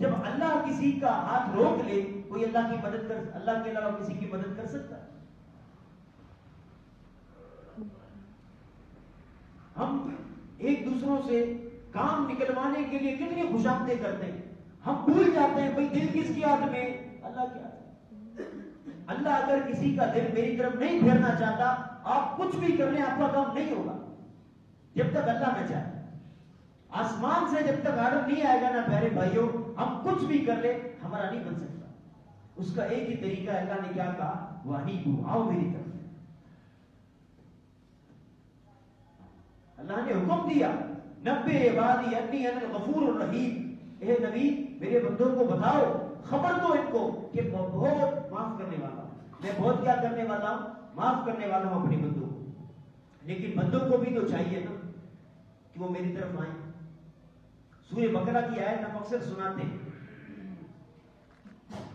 جب اللہ کسی کا ہاتھ روک لے، کوئی اللہ کی مدد کر، اللہ کے علاوہ کسی کی مدد کر سکتا ہے؟ ہم ایک دوسروں سے کام نکلوانے کے لیے کتنی خوشامدیں کرتے ہیں، ہم بھول جاتے ہیں بھائی دل کس کی ہاتھ میں؟ اللہ کے ہاتھ میں۔ اللہ اگر کسی کا دل میری طرف نہیں پھیرنا چاہتا، آپ کچھ بھی کر لیں آپ کا کام نہیں ہوگا جب تک اللہ نہ چاہے۔ آسمان سے جب تک آرڈر نہیں آئے گا نا پیارے بھائیوں، ہم کچھ بھی کر لیں ہمارا نہیں بن سکتا۔ اس کا ایک ہی طریقہ ہے، اللہ نے کیا کہا؟ وَأَنِيبُوا، آؤ میری طرف۔ اللہ نے حکم دیا، نبّئ عبادی انی انا الغفور الرحیم، اے نبی میرے بندوں کو بتاؤ، خبر دو ان کو کہ میں بہت معاف کرنے والا ہوں، میں بہت کیا کرنے والا ہوں؟ معاف کرنے والا ہوں اپنے بندوں کو۔ لیکن بندوں کو بھی تو چاہیے نا کہ وہ میری طرف آئیں۔ سورہ بقرہ کی آیت ہم اکثر سناتے ہیں،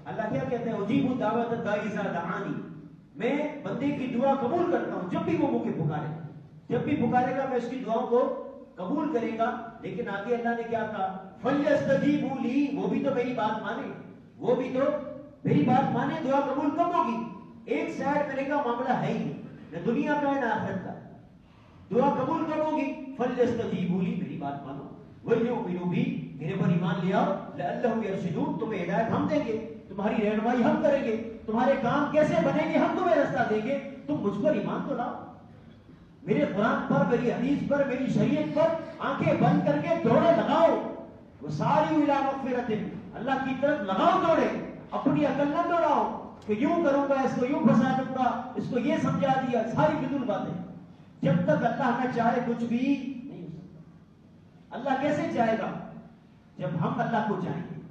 اللہ کیا کہتے ہیں؟ اجیب دعوت الداعی اذا دعانی، میں بندے کی دعا قبول کرتا ہوں جب بھی وہ مجھے پکارے، جب بھی پکارے گا میں اس کی دعاؤں کو قبول کرے گا۔ لیکن آگے اللہ نے کیا کہا؟ فَلْيَسْتَجِيبُوا لِي، وہ بھی تو میری بات مانے، وہ بھی تو میری بات مانے، دعا قبول کب ہوگی؟ ایک سائڈ میرے کا معاملہ ہے ہی نہیں، نہ دنیا کا ہے نہ آخرت کا۔ دعا قبول کب ہوگی؟ فَلْيَسْتَجِيبُوا لِي، میری بات مانو، وَلْيُؤْمِنُوا بِي، میرے پر ایمان لے آؤ، لَعَلَّهُمْ يَرْشُدُونَ، تمہیں ہدایت ہم دیں گے، تمہاری رہنمائی ہم کریں گے، تمہارے کام کیسے بنیں گے ہم تمہیں رستہ دیں گے، تم مجھ پر ایمان تو لاؤ، میرے قرآن پر، میری حدیث پر، میری شریعت پر آنکھیں بند کر کے دوڑے لگاؤ۔ وہ ساری الی مغفرت، اللہ کی طرف لگاؤ دوڑے، اپنی عقل نہ دوڑاؤ کہ یوں کروں گا، اس کو یوں پھنسا دوں گا، اس کو یہ سمجھا دیا، ساری فضول باتیں۔ جب تک اللہ نہ چاہے کچھ بھی نہیں ہو سکتا۔ اللہ کیسے چاہے گا؟ جب ہم اللہ کو چاہیں گے،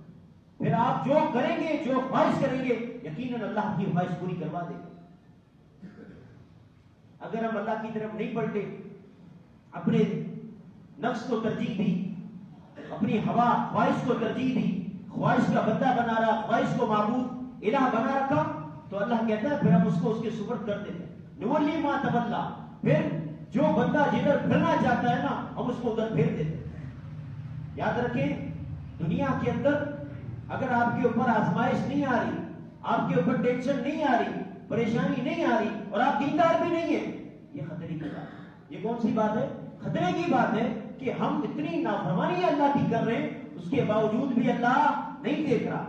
پھر آپ جو کریں گے، جو خواہش کریں گے، یقیناً اللہ کی خواہش پوری کروا دے گا۔ اگر ہم اللہ کی طرف نہیں پلٹے، اپنے نفس کو ترجیح دی، اپنی ہوا خواہش کو ترجیح دی، خواہش کا بندہ بنا رہا، خواہش کو معبود الہ بنا رکھا، تو اللہ کہتا ہے پھر ہم اس کو اس کے سپرد کر دیتے ہیں۔ نولی ما تولا، پھر جو بندہ جدھر پھرنا چاہتا ہے نا ہم اس کو ادھر پھیر دیتے ہیں۔ یاد رکھیں، دنیا کے اندر اگر آپ کے اوپر آزمائش نہیں آ رہی، آپ کے اوپر ٹینشن نہیں آ رہی، پریشانی نہیں آ رہی، اور آپ دیندار بھی نہیں ہیں، یہ خطرے کی بات ہے۔ یہ کون سی بات ہے؟ خطرے کی بات ہے کہ ہم اتنی نافرمانی اللہ کی کر رہے ہیں، اس کے باوجود بھی اللہ نہیں دیکھ رہا۔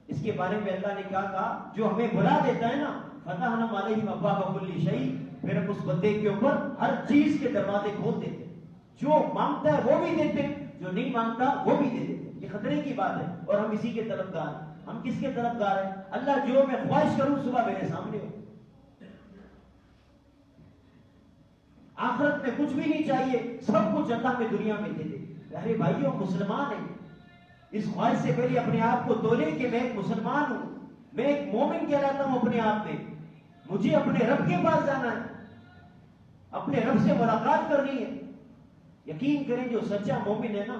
اس کے بارے میں اللہ نے کیا کہا؟ جو ہمیں بلا دیتا ہے نا، فتحنا علیہم ابواب کل شیء، پھر ہم اس بندے کے اوپر ہر چیز کے دروازے کھول دیتے ہیں، جو مانگتا ہے وہ بھی دیتے ہیں، جو نہیں مانگتا وہ بھی دے دیتے ہیں۔ یہ خطرے کی بات ہے، اور ہم اسی کے طرفدار ہیں۔ ہم کس کے طرفدار ہیں؟ اللہ جو میں خواہش کروں صبح میرے سامنے ہو، آخرت میں کچھ بھی نہیں چاہیے، سب کچھ اللہ میں دنیا میں دے دے۔ پیارے بھائیوں، مسلمان ہیں، اس خواہش سے پہلے اپنے آپ کو تولے کہ میں ایک مسلمان ہوں، میں ایک مومن کہلاتا ہوں اپنے آپ میں، مجھے اپنے رب کے پاس جانا ہے، اپنے رب سے ملاقات کرنی ہے۔ یقین کریں جو سچا مومن ہے نا،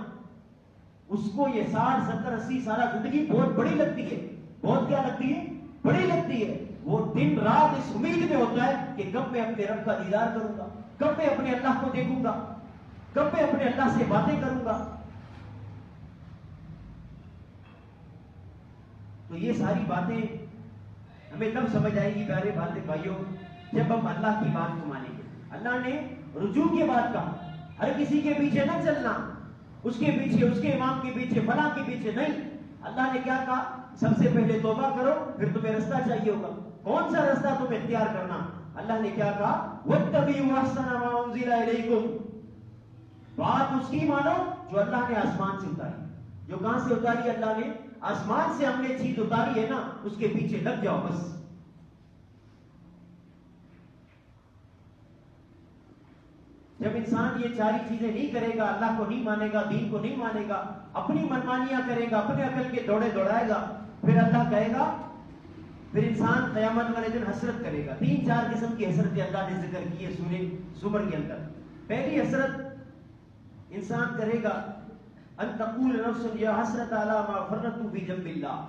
اس کو یہ 60 70 80 سالہ زندگی بہت بڑی لگتی ہے۔ بہت کیا لگتی ہے؟ بڑی لگتی ہے۔ وہ دن رات اس امید میں ہوتا ہے کہ کب میں اپنے رب کا دیدار کروں گا، کب میں اپنے اللہ کو دیکھوں گا، کب میں اپنے اللہ سے باتیں کروں گا۔ تو یہ ساری باتیں ہمیں تب سمجھ آئے گی پیارے بھائیوں جب ہم اللہ کی بات کو مانیں گے۔ اللہ نے رجوع کی بات کہا، ہر کسی کے پیچھے نہ چلنا، اس کے پیچھے، اس کے امام کے پیچھے، فلاں کے پیچھے نہیں۔ اللہ نے کیا کہا؟ سب سے پہلے توبہ کرو، پھر تمہیں رستہ چاہیے ہوگا۔ کون سا رستہ تمہیں اختیار کرنا؟ اللہ نے کیا کہا؟ وَاتَّبِعُوا أَحْسَنَ مَا أُنزِلَ إِلَيْكُمْ، بات اس کی مانو جو اللہ نے آسمان سے اتاری۔ جو کہاں سے اتاری؟ اللہ نے آسمان سے ہم نے چیز اتاری ہے نا، اس کے پیچھے لگ جاؤ بس۔ جب انسان یہ ساری چیزیں نہیں کرے گا، اللہ کو نہیں مانے گا، دین کو نہیں مانے گا، اپنی منمانیاں کرے گا، اپنے عقل کے دوڑے دوڑائے گا، پھر اللہ کہے گا، پھر انسان قیامت والے دن حسرت کرے گا۔ 3-4 قسم کی حسرتیں اللہ نے ذکر کی ہے سورہ زمر کے اندر۔ پہلی حسرت انسان کرے گا، ان تقول نفس یا حسرت علی ما فرطت فی جنب اللہ،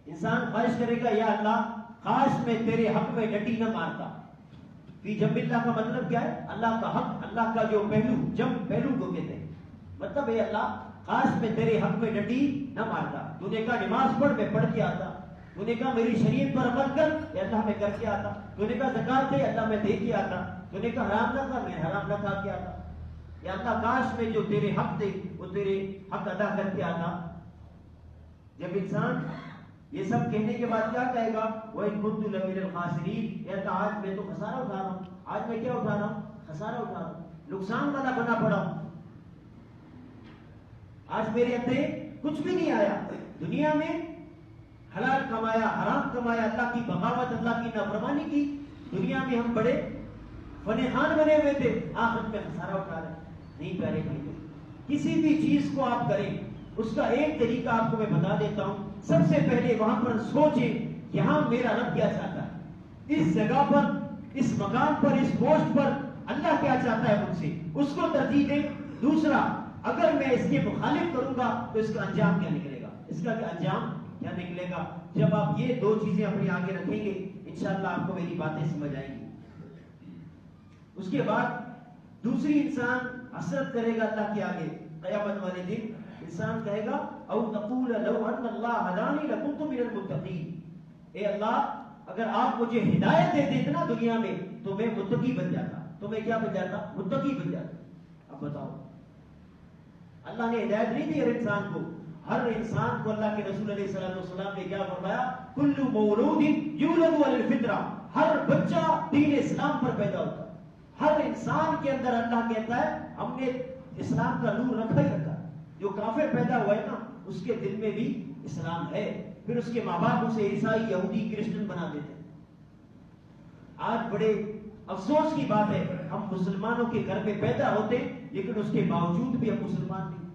انسان خواہش کرے گا یا اللہ کاش میں تیرے حق میں ڈٹی نہ مارتا۔ فی جنب اللہ کا مطلب کیا ہے؟ اللہ کا حق، اللہ کا جو پہلو، جنب پہلو کو کہتے ہیں، مطلب ہے اللہ کاش میں تیرے حق میں ڈنڈی نہ مارتا. تو نے کہا نماز پڑھ، میں پڑھ کے آتا. تو نے کہا میری شریعت پر عمل کر، یا اللہ میں کر کے آتا. تو نے کہا زکات دے، اللہ میں دے کے آتا. تو نے کہا حرام نہ کھا، میں حرام نہ کھا کے آتا. یا اللہ کاش میں جو تیرے حق تھے وہ تیرے حق ادا کر کے آتا. جب انسان یہ سب کہنے کے بعد کیا کہے گا؟ وَإِن كُنتُ لَمِنَ الْخَاسِرِينَ. یا اللہ آج میں تو خسارہ اٹھا رہا ہوں. آج میں کیا اٹھا رہا ہوں؟ خسارہ اٹھا رہا ہوں، نقصان والا بنا پڑا ہوں. آج میرے اندر کچھ بھی نہیں آیا. دنیا میں حلال کمایا، حرام کمایا، اللہ کی بغاوت، اللہ کی نافرمانی کی. دنیا میں ہم بڑے فن خان بنے ہوئے تھے، آخرت میں خسارہ اٹھا رہے. نہیں پیارے بھائی، کسی بھی چیز کو آپ کریں اس کا ایک طریقہ آپ کو میں بتا دیتا ہوں. سب سے پہلے وہاں پر سوچیں یہاں میرا رب کیا چاہتا ہے، اس جگہ پر، اس مقام پر، اس پوسٹ پر اللہ کیا چاہتا ہے مجھ سے، اس کو ترجیح دیں. دوسرا، اگر میں اس کے مخالف کروں گا تو اس کا انجام کیا نکلے گا، اس کا انجام کیا نکلے گا. جب آپ یہ دو چیزیں اپنے آگے رکھیں گے انشاءاللہ آپ کو میری باتیں سمجھ آئیں گی. اس کے بعد دوسری انسان حسرت کرے گا اللہ کے آگے قیامت والے دن. انسان کہے گا او تقول لو ان اللہ ہدانی لکنت من المتقین. اے اللہ اگر آپ مجھے ہدایت دے دیتے نا دنیا میں تو میں متقی بن جاتا. تو میں کیا بن جاتا؟ متقی بن جاتا. اب بتاؤ، اللہ نے ہدایت نہیں دی ہر انسان کو. ہر انسان کو اللہ کے رسول علیہ الصلوۃ والسلام نے کیا فرمایا؟ کل مولود یولد علی الفطرہ. ہر بچہ دین اسلام پر پیدا ہوتا ہے. ہر انسان کے اندر اللہ کہتا ہے ہم نے اسلام کا نور رکھا ہی رکھا. جو کافر پیدا ہوا ہے نا اس کے دل میں بھی اسلام ہے. پھر اس کے ماں باپ اسے عیسائی، یہودی، کرسچن بنا دیتے ہیں. آج بڑے افسوس کی بات ہے ہم مسلمانوں کے گھر میں پیدا ہوتے لیکن اس کے باوجود بھی ہم مسلمان نہیں.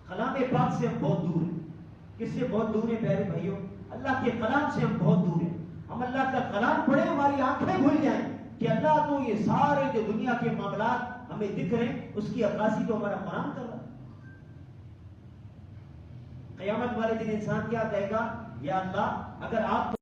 کلام پاک سے ہم بہت دور ہیں. کس سے بہت دور ہیں پیارے بھائیوں؟ اللہ کے کلام سے ہم بہت دور ہیں. ہم اللہ کا کلام پڑھیں ہماری آنکھیں کھل جائیں کہ اللہ تو یہ سارے جو دنیا کے معاملات ہمیں دکھ رہے ہیں اس کی عکاسی تو ہمارا قرآن کر رہا ہے. قیامت والے دن انسان کیا کہے گا؟ یا اللہ اگر آپ